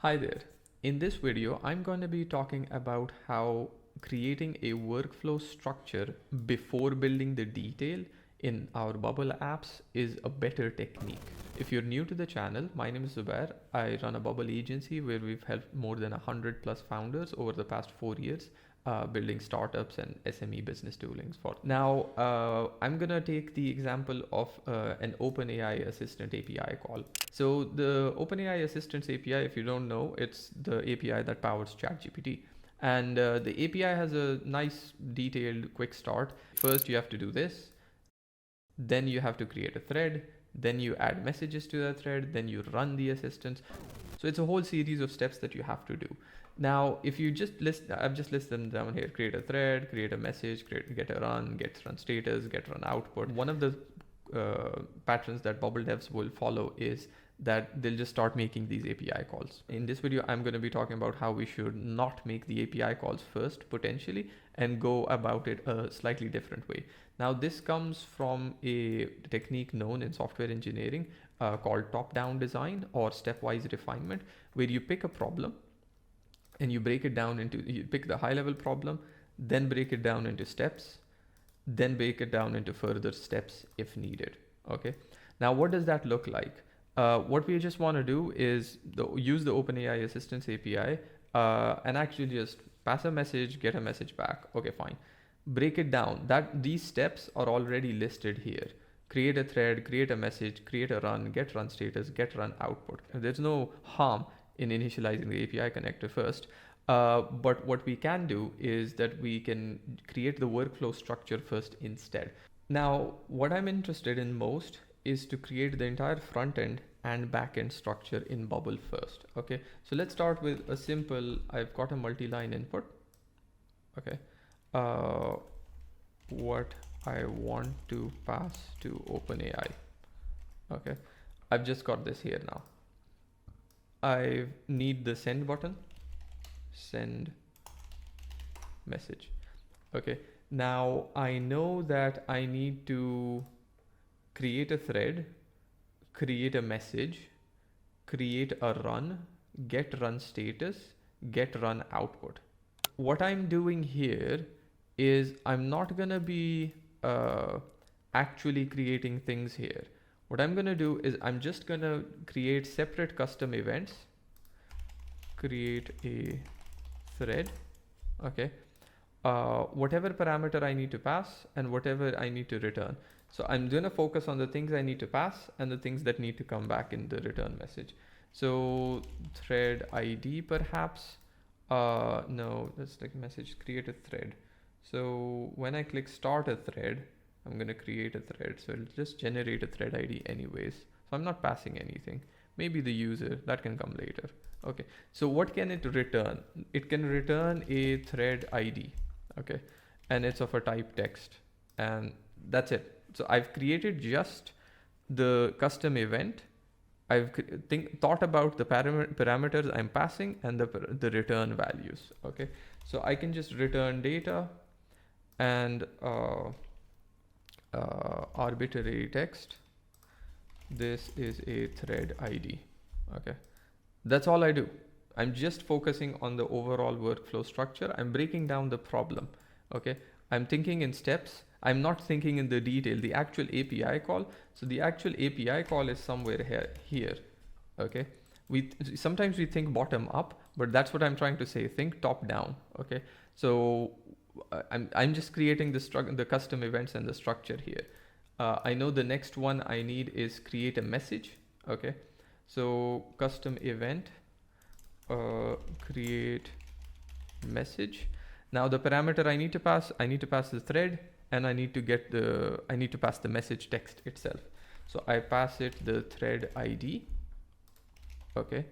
Hi there. In this video, I'm going to be talking about how creating a workflow structure before building the detail in our Bubble apps is a better technique. If you're new to the channel, my name is Zubair. I run a Bubble agency where we've helped more than 100 plus founders over the past 4 years building startups and SME business toolings for. Now, I'm gonna take the example of an OpenAI Assistant API call. So the OpenAI Assistant API, if you don't know, it's the API that powers ChatGPT. And the API has a nice detailed quick start. First, you have to do this. Then you have to create a thread. Then you add messages to that thread. Then you run the assistant. So it's a whole series of steps that you have to do. Now, if you just I've just listed them down here: create a thread, create a message, get a run, get run status, get run output. One of the patterns that Bubble devs will follow is that they'll just start making these API calls. In this video, I'm going to be talking about how we should not make the API calls first, potentially, and go about it a slightly different way. Now, this comes from a technique known in software engineering called top-down design or stepwise refinement, where you pick a problem and you break it down into, you pick the high-level problem, then break it down into steps, then break it down into further steps if needed. Okay. Now, what does that look like? What we just want to do is use the OpenAI Assistance API and actually just pass a message, get a message back. Okay, fine. Break it down. These steps are already listed here. Create a thread, create a message, create a run, get run status, get run output. There's no harm in initializing the API connector first. But what we can do is that we can create the workflow structure first instead. Now, what I'm interested in most is to create the entire front end and back end structure in Bubble first. Okay, so let's start with a simple, I've got a multi-line input. Okay, what I want to pass to OpenAI. Okay, I've just got this here now. I need the send button, send message. Okay, now I know that I need to create a thread, create a message, create a run, get run status, get run output. What I'm doing here is I'm not gonna be actually creating things here. What I'm gonna do is I'm just gonna create separate custom events, create a thread, okay, whatever parameter I need to pass and whatever I need to return. So I'm going to focus on the things I need to pass and the things that need to come back in the return message. So thread ID perhaps, no, that's like message, create a thread. So when I click start a thread, I'm going to create a thread. So it'll just generate a thread ID anyways. So I'm not passing anything. Maybe the user, that can come later. Okay, so what can it return? It can return a thread ID, okay, and it's of a type text, and that's it. So I've created just the custom event. I've thought about the parameters I'm passing and the return values. Okay, so I can just return data and arbitrary text. This is a thread ID. Okay, that's all I do. I'm just focusing on the overall workflow structure. I'm breaking down the problem. Okay, I'm thinking in steps. I'm not thinking in the detail, the actual API call. So the actual API call is somewhere here. Okay, sometimes we think bottom up, but that's what I'm trying to say. Think top down. Okay, so I'm just creating the custom events and the structure here. I know the next one I need is create a message. Okay, so custom event, create message. Now the parameter I need to pass the thread, and I need to pass the message text itself. So I pass it the thread ID. Okay,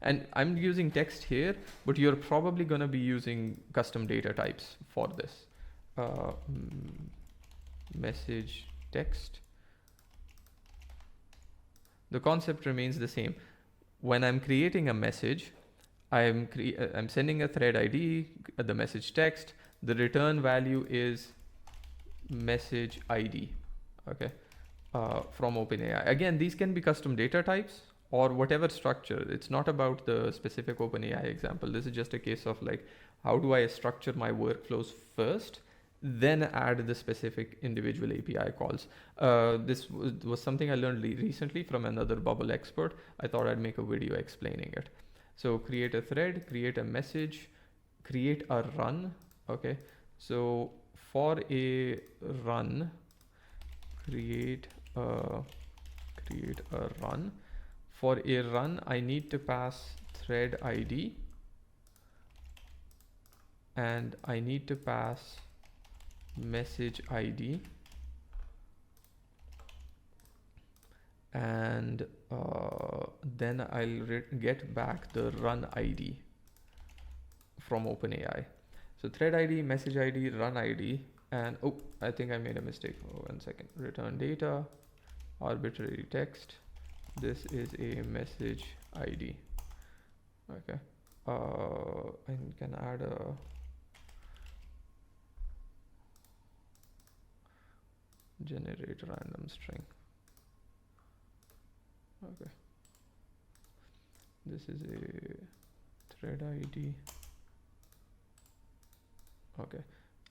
and I'm using text here, but you're probably going to be using custom data types for this. Message text. The concept remains the same. When I'm creating a message, I'm sending a thread ID, the message text. The return value is message ID, okay, from OpenAI. Again, these can be custom data types or whatever structure. It's not about the specific OpenAI example. This is just a case of like, how do I structure my workflows first, then add the specific individual API calls. This was something I learned recently from another Bubble expert. I thought I'd make a video explaining it. So create a thread, create a message, create a run. Okay, so for a run, create a run. For a run, I need to pass thread ID, and I need to pass message ID, and then I'll get back the run ID from OpenAI. So thread ID, message ID, run ID, and oh, I think I made a mistake. Oh, 1 second. Return data, arbitrary text. This is a message ID. Okay. I can add a generate random string. Okay. This is a thread ID. Okay.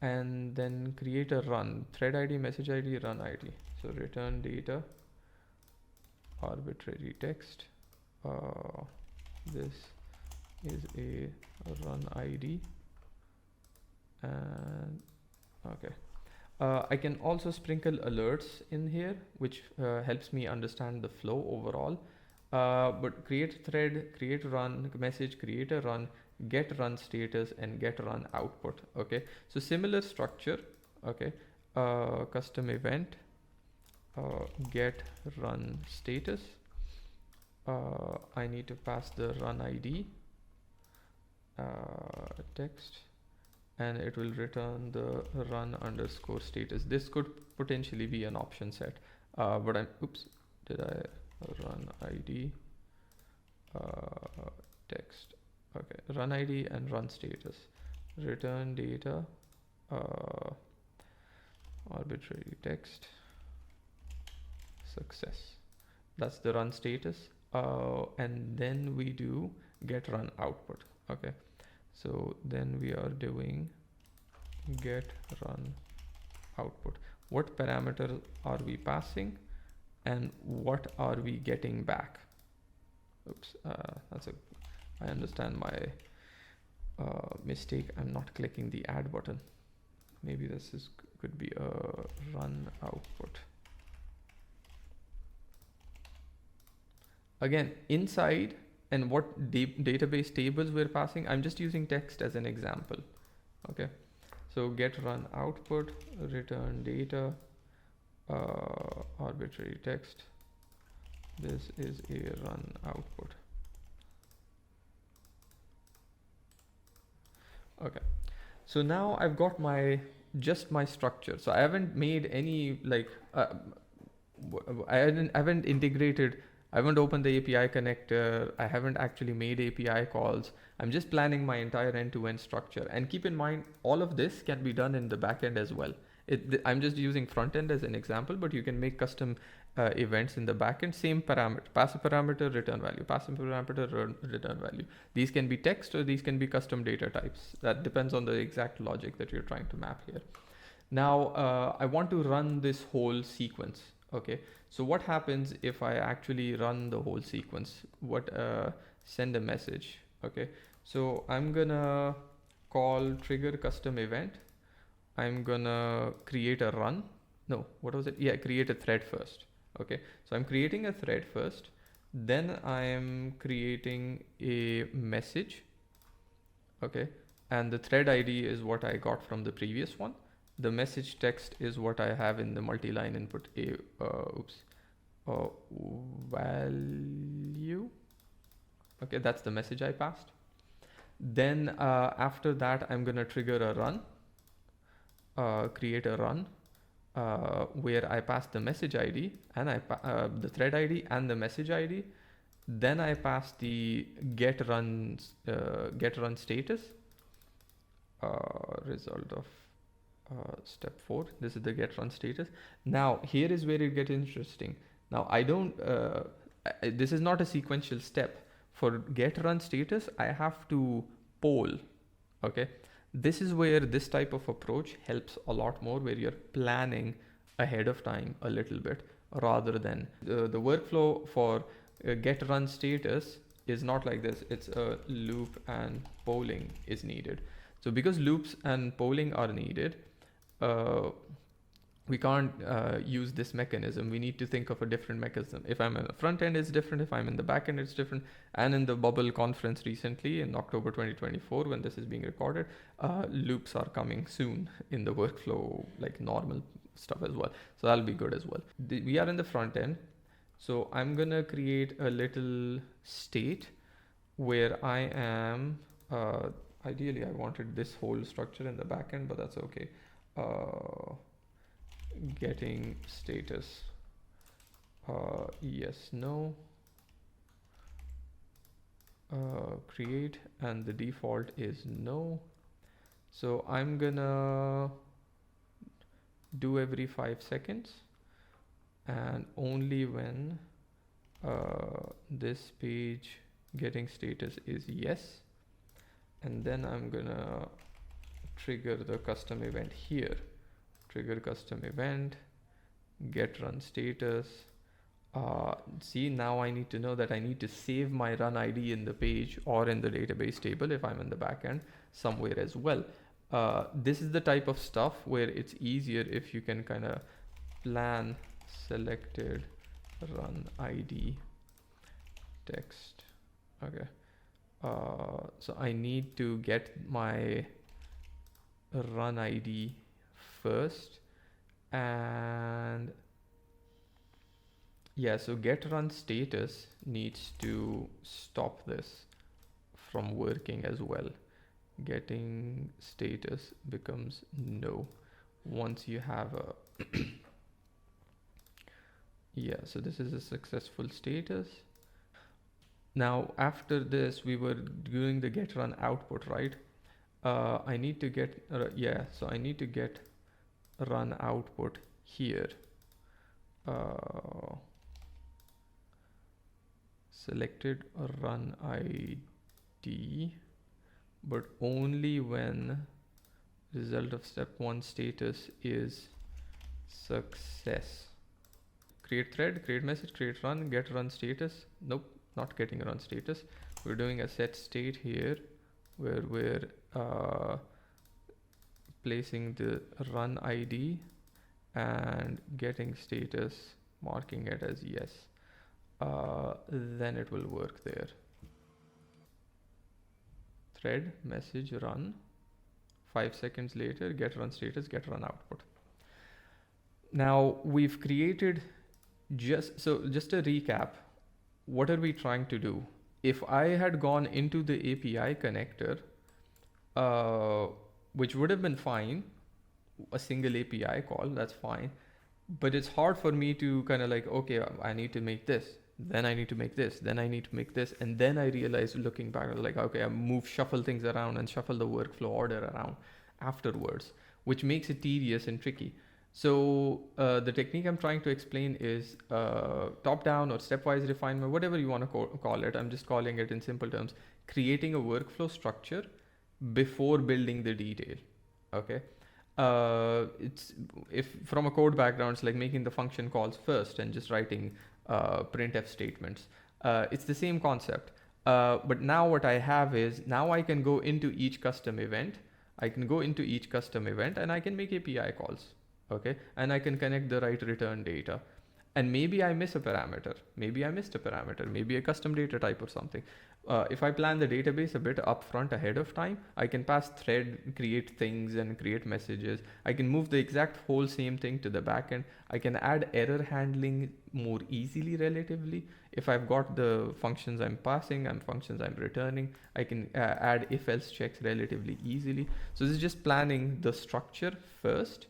And then create a run. Thread ID, message ID, run ID. So return data, arbitrary text. This is a run ID. And okay. I can also sprinkle alerts in here, which helps me understand the flow overall. But create thread, create run message, create a run, get run status, and get run output. Okay, so similar structure. Okay, custom event, get run status. I need to pass the run ID, text, and it will return the run underscore status. This could potentially be an option set, but did I run ID, text. Okay, run ID and run status, return data, arbitrary text, success. That's the run status. And then we do get run output. Okay, so then we are doing get run output. What parameter are we passing, and what are we getting back? Oops, I understand my mistake. I'm not clicking the add button. Maybe this could be a run output. Again, inside and what database tables we're passing, I'm just using text as an example. Okay, so get run output, return data, arbitrary text. This is a run output. Okay, so now I've got just my structure. So I haven't made any I haven't integrated. I haven't opened the API connector. I haven't actually made API calls. I'm just planning my entire end-to-end structure. And keep in mind, all of this can be done in the backend as well. I'm just using front end as an example, but you can make custom events in the backend. Same parameter, pass a parameter, return value, pass a parameter, return value. These can be text or these can be custom data types. That depends on the exact logic that you're trying to map here. Now, I want to run this whole sequence. Okay, so what happens if I actually run the whole sequence? Send a message. Okay, so I'm gonna call trigger custom event. I'm gonna create a run. No, what was it? Yeah, create a thread first. Okay, so I'm creating a thread first. Then I'm creating a message. Okay, and the thread ID is what I got from the previous one. The message text is what I have in the multi-line input value. Okay, that's the message I passed. Then after that, I'm gonna trigger a run, create a run where I pass the message ID and the thread ID and the message ID. Then I pass the get run status, result of step 4. This is the get run status. Now here is where it gets interesting. Now I don't this is not a sequential step. For get run status, I have to poll. Okay. This is where this type of approach helps a lot more, where you're planning ahead of time a little bit, rather than the workflow for get run status is not like this. It's a loop and polling is needed. So because loops and polling are needed, we can't use this mechanism. We need to think of a different mechanism. If I'm in the front end, it's different. If I'm in the back end, it's different. And in the Bubble conference recently in October 2024, when this is being recorded, loops are coming soon in the workflow, like normal stuff as well. So that'll be good as well. We are in the front end. So I'm gonna create a little state where I am, ideally I wanted this whole structure in the back end, but that's okay. Getting status, yes, no, create, and the default is no. So I'm gonna do every 5 seconds, and only when this page getting status is yes, and then I'm gonna trigger the custom event here. Trigger custom event, get run status. See, now I need to know that I need to save my run ID in the page or in the database table if I'm in the backend somewhere as well. This is the type of stuff where it's easier if you can kind of plan selected run ID text. Okay. So I need to get my run ID first, and yeah, so get run status needs to stop this from working as well. Getting status becomes no once you have a yeah, so this is a successful status. Now after this, we were doing the get run output, right? I need to get yeah, so I need to get run output here. Selected run ID, but only when result of step 1 status is success. Create thread, create message, create run, get run status. Nope, not getting run status. We're doing a set state here where we're placing the run ID and getting status, marking it as yes. Then it will work there. Thread, message, run. 5 seconds later, get run status, get run output. Now we've created just a recap. What are we trying to do? If I had gone into the API connector, which would have been fine, a single API call, that's fine. But it's hard for me to kind of like, okay, I need to make this, then I need to make this, then I need to make this. And then I realized looking back, like, okay, I shuffle things around and shuffle the workflow order around afterwards, which makes it tedious and tricky. So the technique I'm trying to explain is top-down or stepwise refinement, whatever you want to call it. I'm just calling it in simple terms, creating a workflow structure before building the detail. Okay. It's if from a code background, it's like making the function calls first and just writing printf statements. It's the same concept. But now what I have is, now I can go into each custom event. And I can make API calls. Okay. And I can connect the right return data. And maybe I miss a parameter. Maybe I missed a parameter, maybe a custom data type or something. If I plan the database a bit upfront ahead of time, I can pass thread, create things and create messages. I can move the exact whole same thing to the backend. I can add error handling more easily relatively. If I've got the functions I'm passing and functions I'm returning, I can add if-else checks relatively easily. So this is just planning the structure first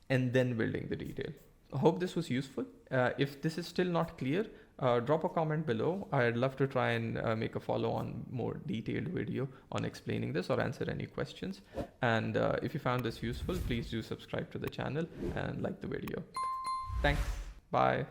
and then building the detail. I hope this was useful. If this is still not clear, drop a comment below. I'd love to try and make a follow-on more detailed video on explaining this or answer any questions. And if you found this useful, please do subscribe to the channel and like the video. Thanks. Bye.